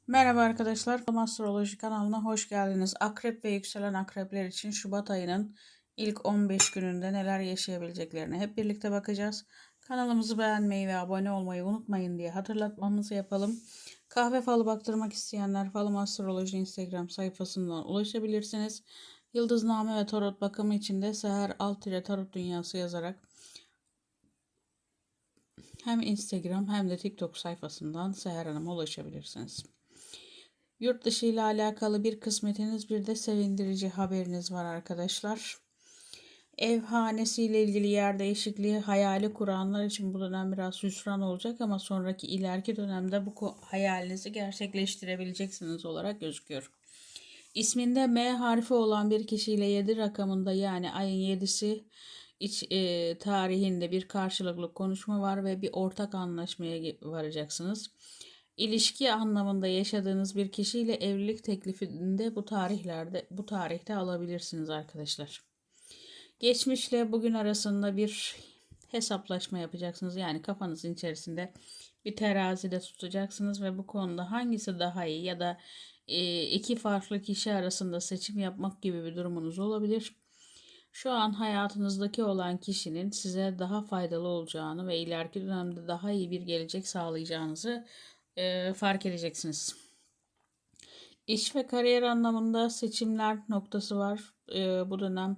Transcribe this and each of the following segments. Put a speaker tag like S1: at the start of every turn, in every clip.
S1: Merhaba arkadaşlar, Astroloji kanalına hoş geldiniz. Akrep ve yükselen akrepler için Şubat ayının ilk 15 gününde neler yaşayabileceklerine hep birlikte bakacağız. Kanalımızı beğenmeyi ve abone olmayı unutmayın diye hatırlatmamızı yapalım. Kahve falı baktırmak isteyenler Falım Astroloji Instagram sayfasından ulaşabilirsiniz. Yıldızname ve tarot bakımı için de Seher Alt-Tarot Dünyası yazarak hem Instagram hem de TikTok sayfasından Seher Hanım'a ulaşabilirsiniz. Yurt dışı ile alakalı bir kısmetiniz, bir de sevindirici haberiniz var arkadaşlar. Ev hanesi ile ilgili yer değişikliği hayali kuranlar için bu dönem biraz hüsran olacak ama sonraki ileriki dönemde bu hayalinizi gerçekleştirebileceksiniz olarak gözüküyor. İsminde M harfi olan bir kişiyle 7 rakamında, yani ayın 7'si tarihinde bir karşılıklı konuşma var ve bir ortak anlaşmaya varacaksınız. İlişki anlamında yaşadığınız bir kişiyle evlilik teklifini de bu tarihte alabilirsiniz arkadaşlar. Geçmişle bugün arasında bir hesaplaşma yapacaksınız. Yani kafanızın içerisinde bir terazide tutacaksınız ve bu konuda hangisi daha iyi ya da iki farklı kişi arasında seçim yapmak gibi bir durumunuz olabilir. Şu an hayatınızdaki olan kişinin size daha faydalı olacağını ve ileriki dönemde daha iyi bir gelecek sağlayacağınızı fark edeceksiniz. İş ve kariyer anlamında seçimler noktası var. Bu dönem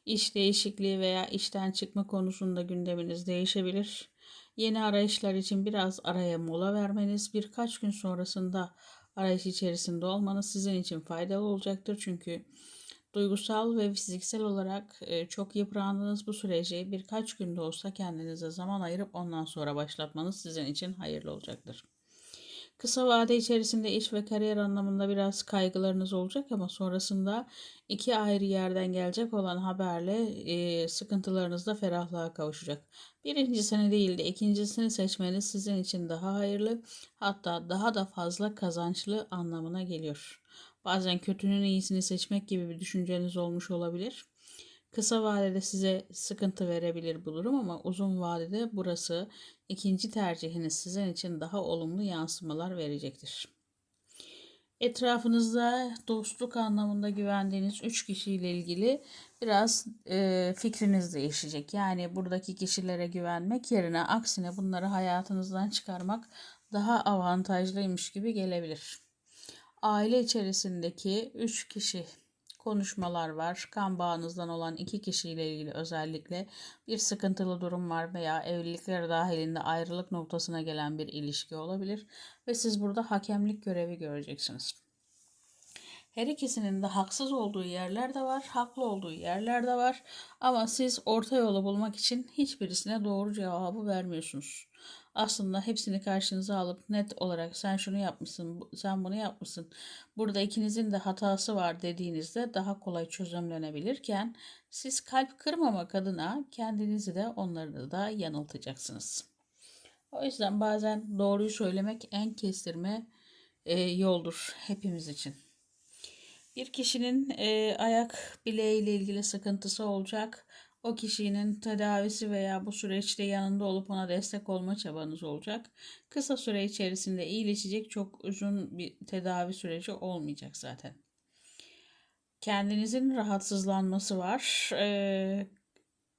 S1: iş değişikliği veya işten çıkma konusunda gündeminiz değişebilir. Yeni arayışlar için biraz araya mola vermeniz, birkaç gün sonrasında arayış içerisinde olmanız sizin için faydalı olacaktır. Çünkü duygusal ve fiziksel olarak çok yıprandığınız bu süreci birkaç günde olsa kendinize zaman ayırıp ondan sonra başlatmanız sizin için hayırlı olacaktır. Kısa vade içerisinde iş ve kariyer anlamında biraz kaygılarınız olacak ama sonrasında iki ayrı yerden gelecek olan haberle sıkıntılarınız da ferahlığa kavuşacak. Birincisini değil de ikincisini seçmeniz sizin için daha hayırlı, hatta daha da fazla kazançlı anlamına geliyor. Bazen kötünün iyisini seçmek gibi bir düşünceniz olmuş olabilir. Kısa vadede size sıkıntı verebilir bu durum ama uzun vadede burası, ikinci tercihiniz, sizin için daha olumlu yansımalar verecektir. Etrafınızda dostluk anlamında güvendiğiniz 3 kişiyle ilgili biraz fikriniz değişecek. Yani buradaki kişilere güvenmek yerine aksine bunları hayatınızdan çıkarmak daha avantajlıymış gibi gelebilir. Aile içerisindeki 3 kişi konuşmalar var. Kan bağınızdan olan 2 kişiyle ilgili özellikle bir sıkıntılı durum var veya evlilikler dahilinde ayrılık noktasına gelen bir ilişki olabilir ve siz burada hakemlik görevi göreceksiniz. Her ikisinin de haksız olduğu yerler de var, haklı olduğu yerler de var. Ama siz orta yolu bulmak için hiçbirisine doğru cevabı vermiyorsunuz. Aslında hepsini karşınıza alıp net olarak sen şunu yapmışsın, sen bunu yapmışsın, burada ikinizin de hatası var dediğinizde daha kolay çözümlenebilirken siz kalp kırmamak adına kendinizi de onları da yanıltacaksınız. O yüzden bazen doğruyu söylemek en kestirme yoldur hepimiz için. Bir kişinin ayak bileğiyle ilgili sıkıntısı olacak. O kişinin tedavisi veya bu süreçte yanında olup ona destek olma çabanız olacak. Kısa süre içerisinde iyileşecek, çok uzun bir tedavi süreci olmayacak zaten. Kendinizin rahatsızlanması var.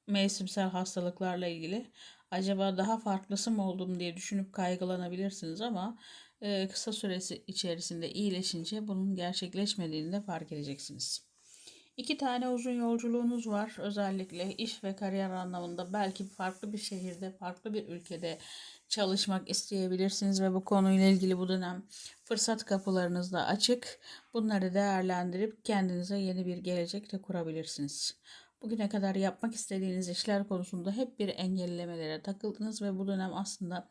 S1: Mevsimsel hastalıklarla ilgili. Acaba daha farklısı mı oldum diye düşünüp kaygılanabilirsiniz ama kısa süresi içerisinde iyileşince bunun gerçekleşmediğini de fark edeceksiniz. 2 tane uzun yolculuğunuz var. Özellikle iş ve kariyer anlamında belki farklı bir şehirde, farklı bir ülkede çalışmak isteyebilirsiniz ve bu konuyla ilgili bu dönem fırsat kapılarınız da açık. Bunları değerlendirip kendinize yeni bir gelecek de kurabilirsiniz. Bugüne kadar yapmak istediğiniz işler konusunda hep bir engellemelere takıldınız ve bu dönem aslında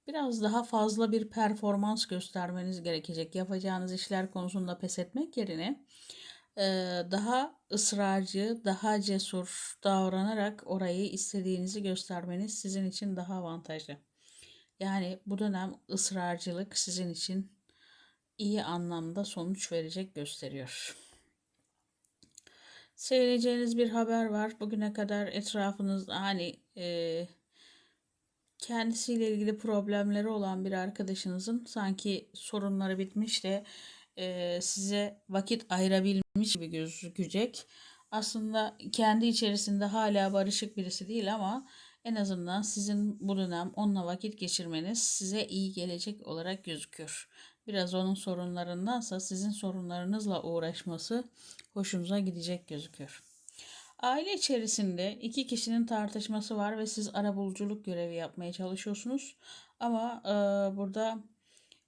S1: biraz daha fazla bir performans göstermeniz gerekecek. Yapacağınız işler konusunda pes etmek yerine daha ısrarcı, daha cesur davranarak orayı istediğinizi göstermeniz sizin için daha avantajlı. Yani bu dönem ısrarcılık sizin için iyi anlamda sonuç verecek gösteriyor. Sevineceğiniz bir haber var. Bugüne kadar etrafınızda kendisiyle ilgili problemleri olan bir arkadaşınızın sanki sorunları bitmiş de size vakit ayırabilmiş gibi gözükecek. Aslında kendi içerisinde hala barışık birisi değil ama en azından sizin bu dönem onunla vakit geçirmeniz size iyi gelecek olarak gözüküyor. Biraz onun sorunlarındansa sizin sorunlarınızla uğraşması hoşunuza gidecek gözüküyor. Aile içerisinde iki kişinin tartışması var ve siz arabuluculuk görevi yapmaya çalışıyorsunuz. Ama burada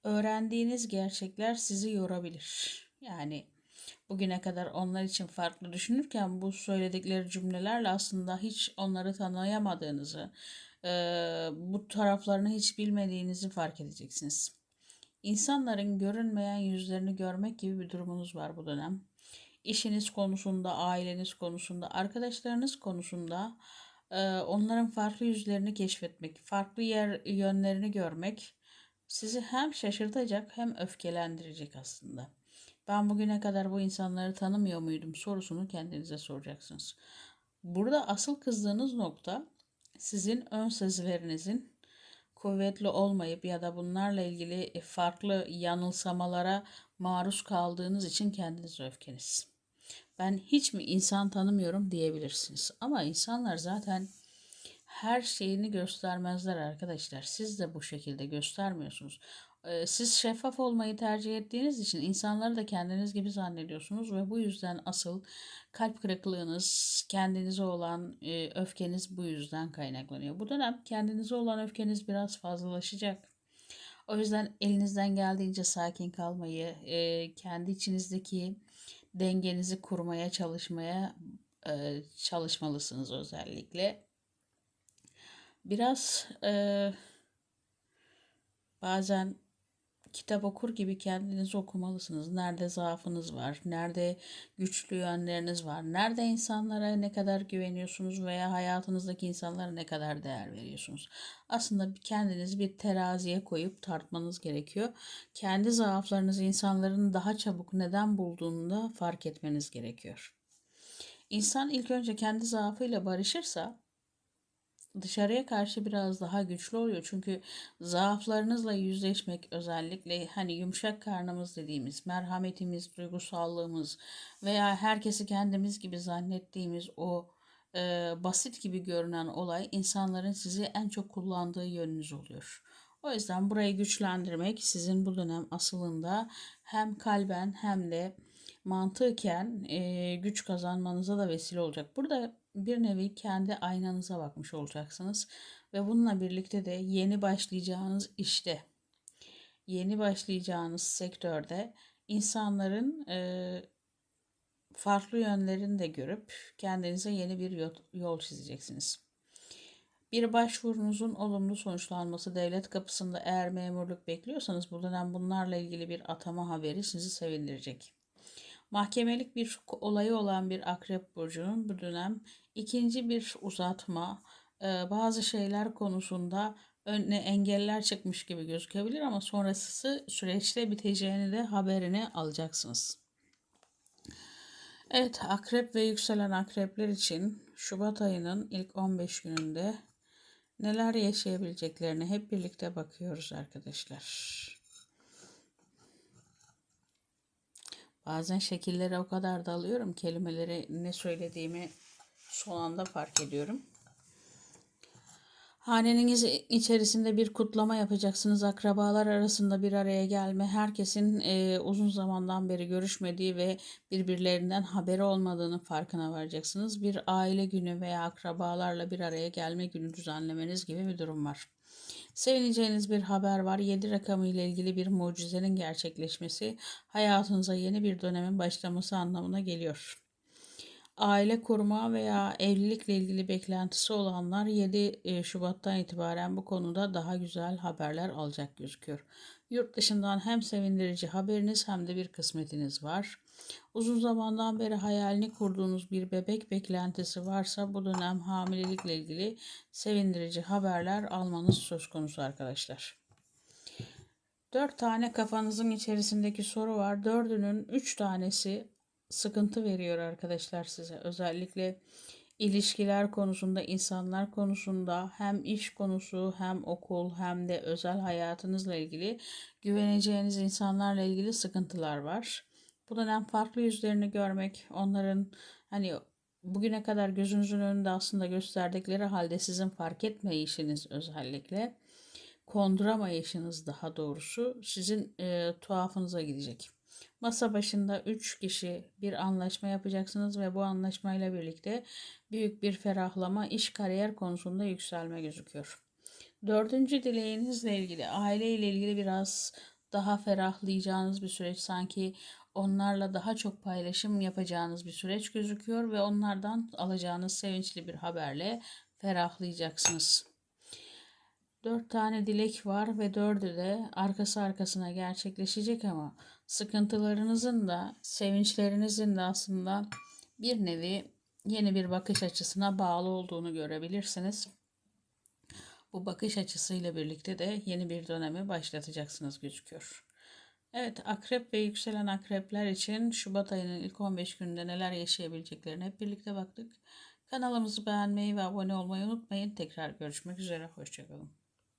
S1: öğrendiğiniz gerçekler sizi yorabilir. Yani bugüne kadar onlar için farklı düşünürken bu söyledikleri cümlelerle aslında hiç onları tanıyamadığınızı, bu taraflarını hiç bilmediğinizi fark edeceksiniz. İnsanların görünmeyen yüzlerini görmek gibi bir durumunuz var bu dönem. İşiniz konusunda, aileniz konusunda, arkadaşlarınız konusunda onların farklı yüzlerini keşfetmek, farklı yönlerini görmek sizi hem şaşırtacak hem öfkelendirecek aslında. Ben bugüne kadar bu insanları tanımıyor muydum sorusunu kendinize soracaksınız. Burada asıl kızdığınız nokta sizin ön sezilerinizin kuvvetli olmayıp ya da bunlarla ilgili farklı yanılsamalara maruz kaldığınız için kendinize öfkeniz. Ben hiç mi insan tanımıyorum diyebilirsiniz. Ama insanlar zaten her şeyini göstermezler arkadaşlar. Siz de bu şekilde göstermiyorsunuz. Siz şeffaf olmayı tercih ettiğiniz için insanları da kendiniz gibi zannediyorsunuz ve bu yüzden asıl kalp kırıklığınız, kendinize olan öfkeniz bu yüzden kaynaklanıyor. Bu dönem kendinize olan öfkeniz biraz fazlalaşacak. O yüzden elinizden geldiğince sakin kalmayı, kendi içinizdeki dengenizi kurmaya çalışmalısınız özellikle. Biraz bazen kitap okur gibi kendinizi okumalısınız. Nerede zaafınız var, nerede güçlü yönleriniz var, nerede insanlara ne kadar güveniyorsunuz veya hayatınızdaki insanlara ne kadar değer veriyorsunuz. Aslında kendinizi bir teraziye koyup tartmanız gerekiyor. Kendi zaaflarınızı insanların daha çabuk neden bulduğunu da fark etmeniz gerekiyor. İnsan ilk önce kendi zaafıyla barışırsa dışarıya karşı biraz daha güçlü oluyor. Çünkü zaaflarınızla yüzleşmek özellikle hani yumuşak karnımız dediğimiz, merhametimiz, duygusallığımız veya herkesi kendimiz gibi zannettiğimiz o basit gibi görünen olay insanların sizi en çok kullandığı yönünüz oluyor. O yüzden burayı güçlendirmek sizin bu dönem aslında hem kalben hem de mantıken güç kazanmanıza da vesile olacak. Burada bir nevi kendi aynanıza bakmış olacaksınız ve bununla birlikte de yeni başlayacağınız işte, yeni başlayacağınız sektörde insanların farklı yönlerini de görüp kendinize yeni bir yol çizeceksiniz. Bir başvurunuzun olumlu sonuçlanması devlet kapısında eğer memurluk bekliyorsanız bu dönem bunlarla ilgili bir atama haberi sizi sevindirecek. Mahkemelik bir olayı olan bir akrep burcunun bu dönem ikinci bir uzatma, bazı şeyler konusunda önüne engeller çıkmış gibi gözükebilir ama sonrası süreçte biteceğini de haberini alacaksınız. Evet, akrep ve yükselen akrepler için Şubat ayının ilk 15 gününde neler yaşayabileceklerini hep birlikte bakıyoruz arkadaşlar. Bazen şekillere o kadar dalıyorum, kelimeleri ne söylediğimi son anda fark ediyorum. Haneniz içerisinde bir kutlama yapacaksınız. Akrabalar arasında bir araya gelme, herkesin uzun zamandan beri görüşmediği ve birbirlerinden haberi olmadığının farkına varacaksınız. Bir aile günü veya akrabalarla bir araya gelme günü düzenlemeniz gibi bir durum var. Sevineceğiniz bir haber var. 7 rakamı ile ilgili bir mucizenin gerçekleşmesi, hayatınıza yeni bir dönemin başlaması anlamına geliyor. Aile kurma veya evlilikle ilgili beklentisi olanlar 7 Şubat'tan itibaren bu konuda daha güzel haberler alacak gözüküyor. Yurt dışından hem sevindirici haberiniz hem de bir kısmetiniz var. Uzun zamandan beri hayalini kurduğunuz bir bebek beklentisi varsa bu dönem hamilelikle ilgili sevindirici haberler almanız söz konusu arkadaşlar. 4 tane kafanızın içerisindeki soru var. 4'ünün 3 tanesi sıkıntı veriyor arkadaşlar size. Özellikle İlişkiler konusunda, insanlar konusunda, hem iş konusu, hem okul, hem de özel hayatınızla ilgili, güveneceğiniz insanlarla ilgili sıkıntılar var. Bu dönem farklı yüzlerini görmek, onların hani bugüne kadar gözünüzün önünde aslında gösterdikleri halde sizin fark etmeyişiniz, özellikle konduramayışınız daha doğrusu sizin tuhafınıza gidecek. Masa başında 3 kişi bir anlaşma yapacaksınız ve bu anlaşmayla birlikte büyük bir ferahlama, iş kariyer konusunda yükselme gözüküyor. Dördüncü dileğinizle ilgili, aile ile ilgili biraz daha ferahlayacağınız bir süreç, sanki onlarla daha çok paylaşım yapacağınız bir süreç gözüküyor ve onlardan alacağınız sevinçli bir haberle ferahlayacaksınız. 4 tane dilek var ve dördü de arkası arkasına gerçekleşecek, ama sıkıntılarınızın da sevinçlerinizin de aslında bir nevi yeni bir bakış açısına bağlı olduğunu görebilirsiniz. Bu bakış açısıyla birlikte de yeni bir dönemi başlatacaksınız gözüküyor. Evet, akrep ve yükselen akrepler için Şubat ayının ilk 15 gününde neler yaşayabileceklerine hep birlikte baktık. Kanalımızı beğenmeyi ve abone olmayı unutmayın. Tekrar görüşmek üzere, hoşçakalın.